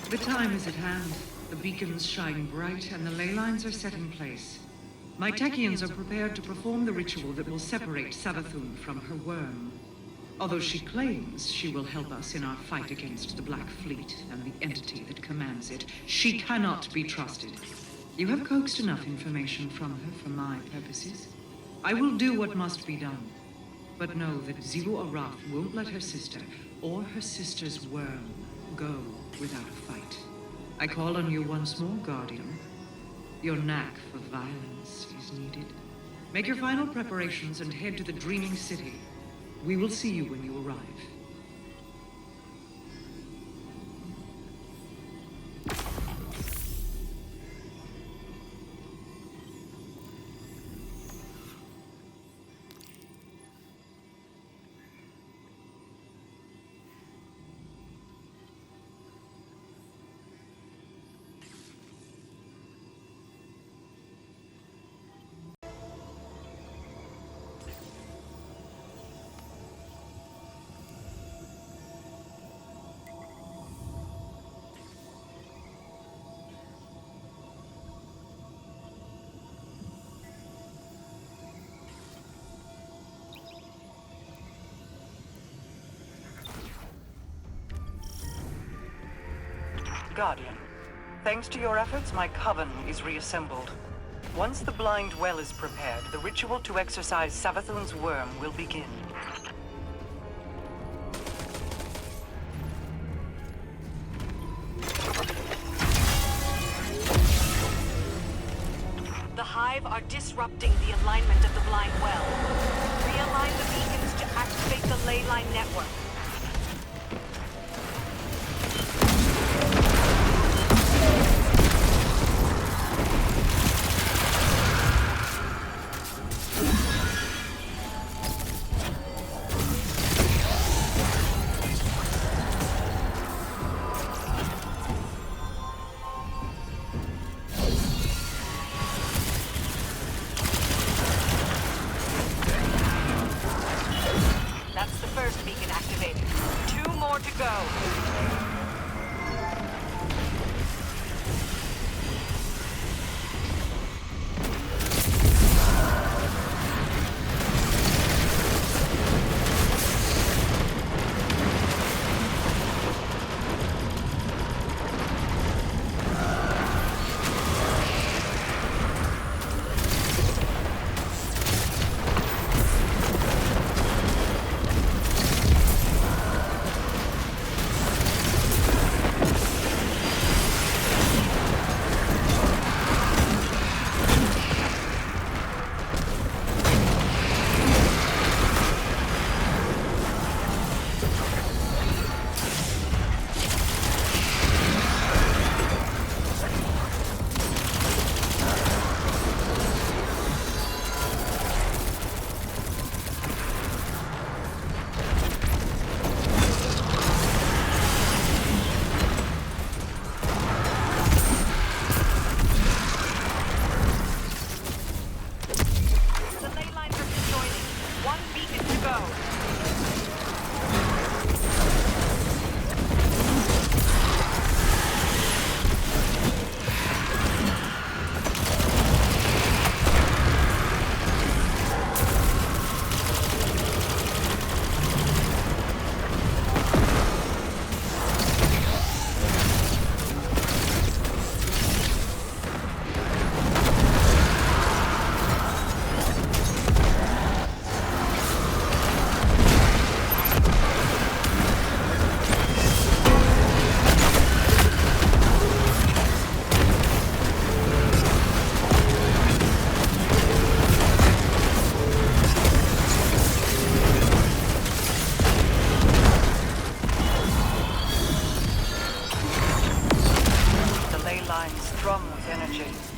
The time is at hand. The beacons shine bright and the ley lines are set in place. My Techeuns are prepared to perform the ritual that will separate Savathun from her worm. Although she claims she will help us in our fight against the Black Fleet and the entity that commands it, she cannot be trusted. You have coaxed enough information from her for my purposes. I will do what must be done. But know that Zivu Arath won't let her sister, or her sister's worm, go without a fight. I call on you once more, Guardian. Your knack for violence is needed. Make your final preparations and head to the Dreaming City. We will see you when you arrive. Guardian, thanks to your efforts, my coven is reassembled. Once the blind well is prepared, the ritual to exorcise Savathun's worm will begin. The Hive are disrupting the alignment of the blind well. Realign the beacons to activate the ley line network.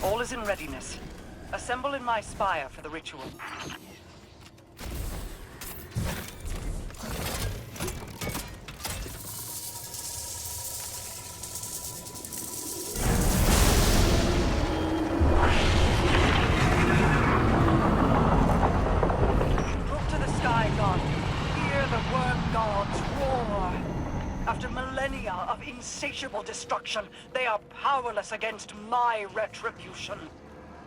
All is in readiness. Assemble in my spire for the ritual. Look to the sky, God. Hear the worm gods roar. After millennia of insatiable destruction, they are powerless against my retribution.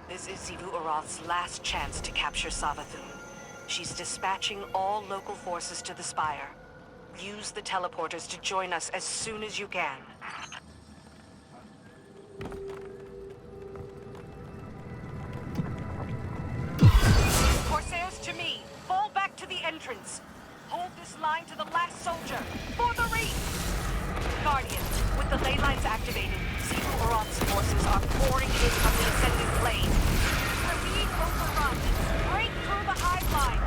This is Xivu Arath's last chance to capture Savathun. She's dispatching all local forces to the Spire. Use the teleporters to join us as soon as you can. Corsairs to me! Fall back to the entrance! Hold this line to the last soldier! For the Reef! Guardian, with the ley lines activated, Xivu Arath's forces are pouring in from the ascended plane. They're being overrun. Break through the hive lines!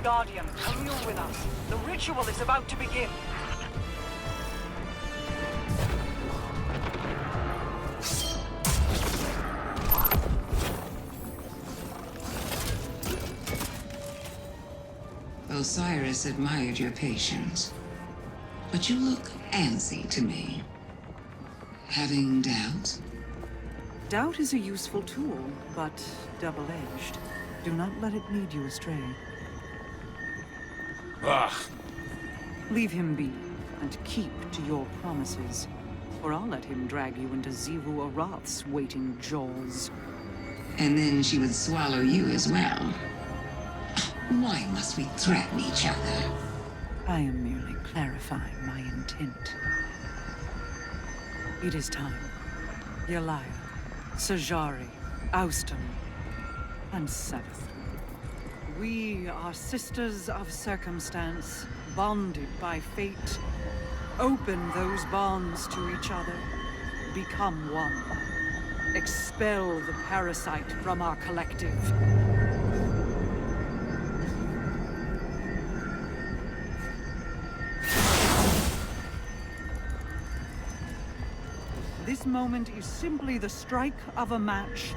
Guardian, commune with us. The ritual is about to begin. Osiris admired your patience, but you look antsy to me. Having doubts? Doubt is a useful tool, but double-edged. Do not let it lead you astray. Ugh. Leave him be, and keep to your promises, or I'll let him drag you into Xivu Arath's waiting jaws. And then she would swallow you as well. Why must we threaten each other? I am merely clarifying my intent. It is time. Yelaya, Sajari, Austin, and Savathun. We are sisters of circumstance, bonded by fate. Open those bonds to each other. Become one. Expel the parasite from our collective. This moment is simply the strike of a match.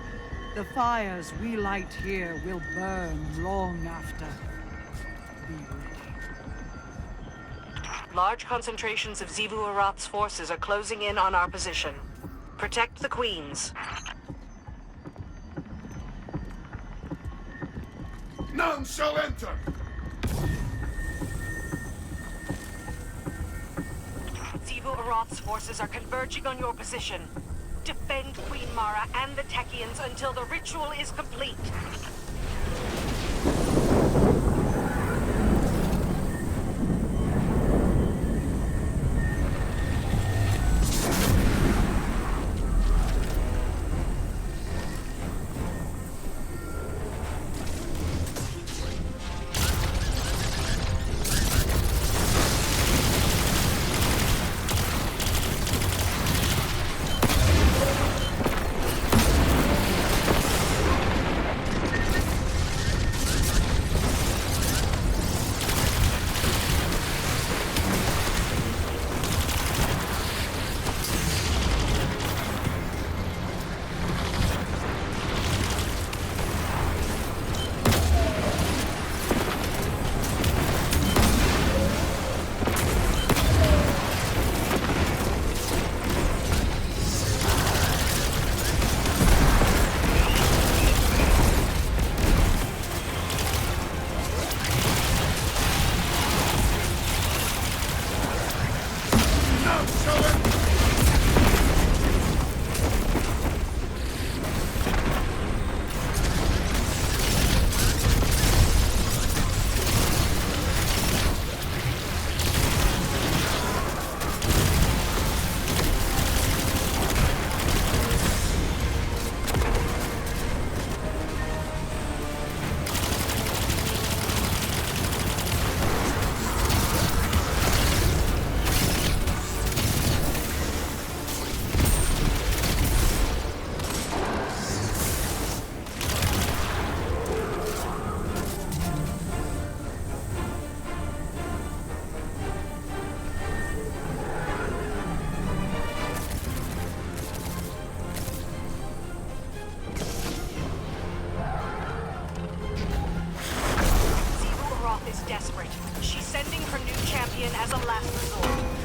The fires we light here will burn long after. Be ready. Large concentrations of Xivu Arath's forces are closing in on our position. Protect the queens. None shall enter! Xivu Aroth's forces are converging on your position. Defend Queen Mara and the Techeuns until the ritual is complete. As a last resort.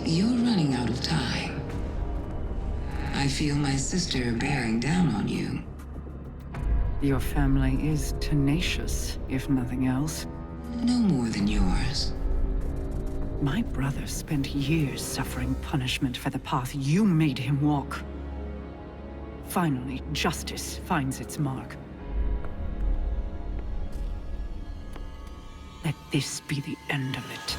You're running out of time. I feel my sister bearing down on you. Your family is tenacious, if nothing else. No more than yours. My brother spent years suffering punishment for the path you made him walk. Finally, justice finds its mark. Let this be the end of it.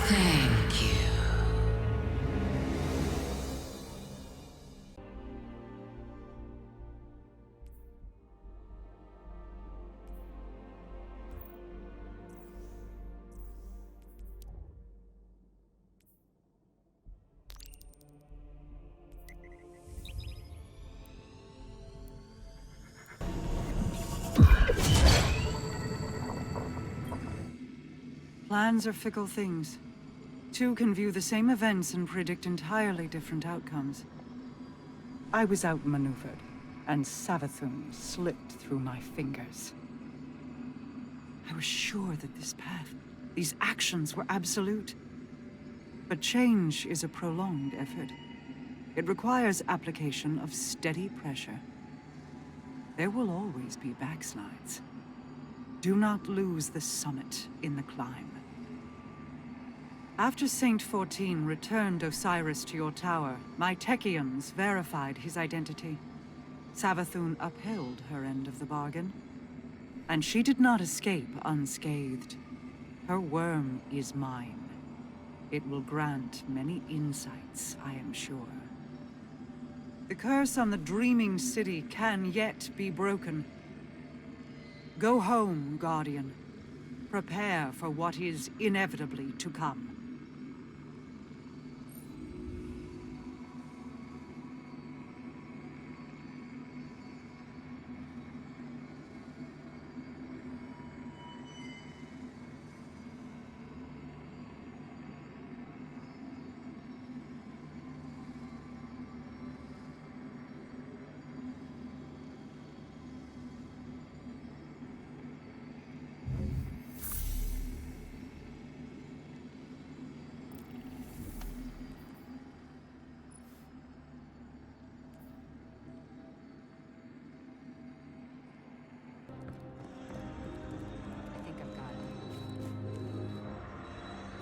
Thank you. Plans are fickle things. Two can view the same events and predict entirely different outcomes. I was outmaneuvered, and Savathun slipped through my fingers. I was sure that this path, these actions were absolute. But change is a prolonged effort. It requires application of steady pressure. There will always be backslides. Do not lose the summit in the climb. After Saint 14 returned Osiris to your tower, my Techeuns verified his identity. Savathun upheld her end of the bargain. And she did not escape unscathed. Her worm is mine. It will grant many insights, I am sure. The curse on the dreaming city can yet be broken. Go home, Guardian. Prepare for what is inevitably to come.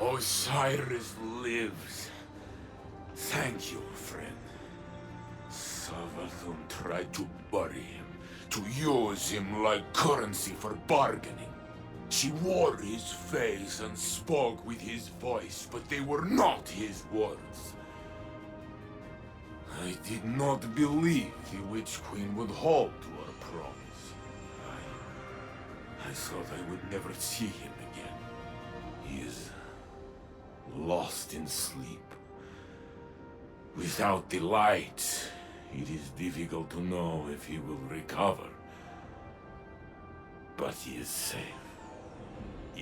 Osiris lives. Thank you, friend. Savathun tried to bury him, to use him like currency for bargaining. She wore his face and spoke with his voice, but they were not his words. I did not believe the Witch Queen would hold to her promise. I thought I would never see him again. He is lost in sleep. Without the light, it is difficult to know if he will recover. But he is safe.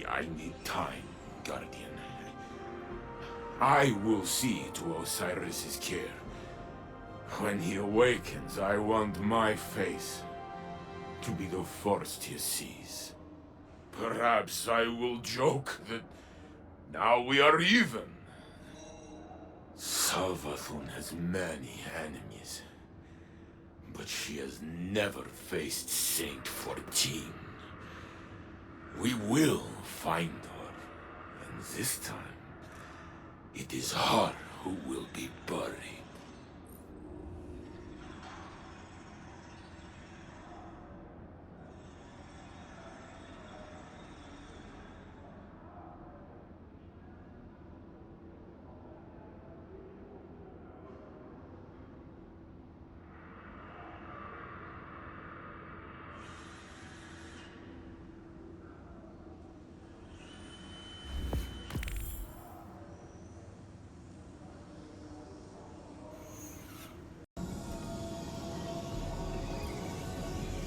I need time, Guardian. I will see to Osiris's care. When he awakens, I want my face to be the first he sees. Perhaps I will joke that now we are even. Savathun has many enemies, but she has never faced Saint 14. We will find her, and this time, it is her who will be buried.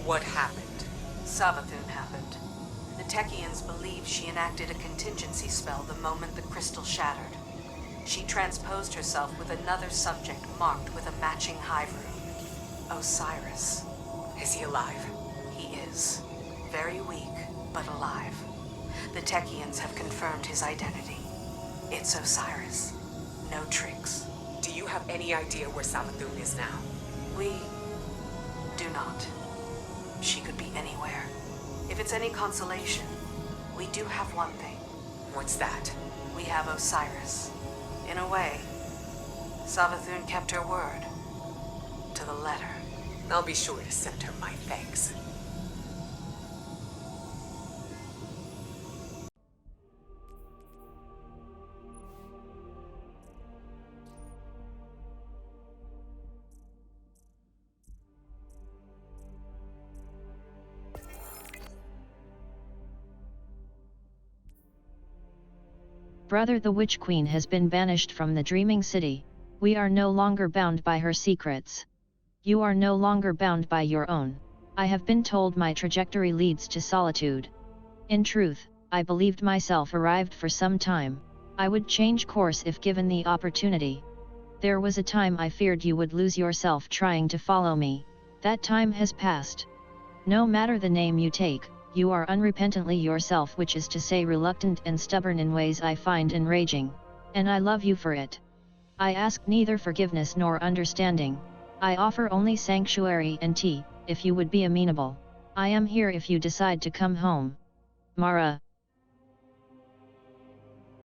What happened? Savathun happened. The Techeuns believe she enacted a contingency spell the moment the crystal shattered. She transposed herself with another subject marked with a matching hive rune. Osiris. Is he alive? He is. Very weak, but alive. The Techeuns have confirmed his identity. It's Osiris. No tricks. Do you have any idea where Savathun is now? We do not. She could be anywhere. If it's any consolation, we do have one thing. What's that? We have Osiris. In a way, Savathun kept her word. to the letter. I'll be sure to send her my thanks. Brother, the Witch Queen has been banished from the Dreaming City. We are no longer bound by her secrets. You are no longer bound by your own. I have been told my trajectory leads to solitude. In truth, I believed myself arrived for some time. I would change course if given the opportunity. There was a time I feared you would lose yourself trying to follow me. That time has passed. No matter the name you take, you are unrepentantly yourself, which is to say reluctant and stubborn in ways I find enraging. And I love you for it. I ask neither forgiveness nor understanding. I offer only sanctuary and tea, if you would be amenable. I am here if you decide to come home. Mara.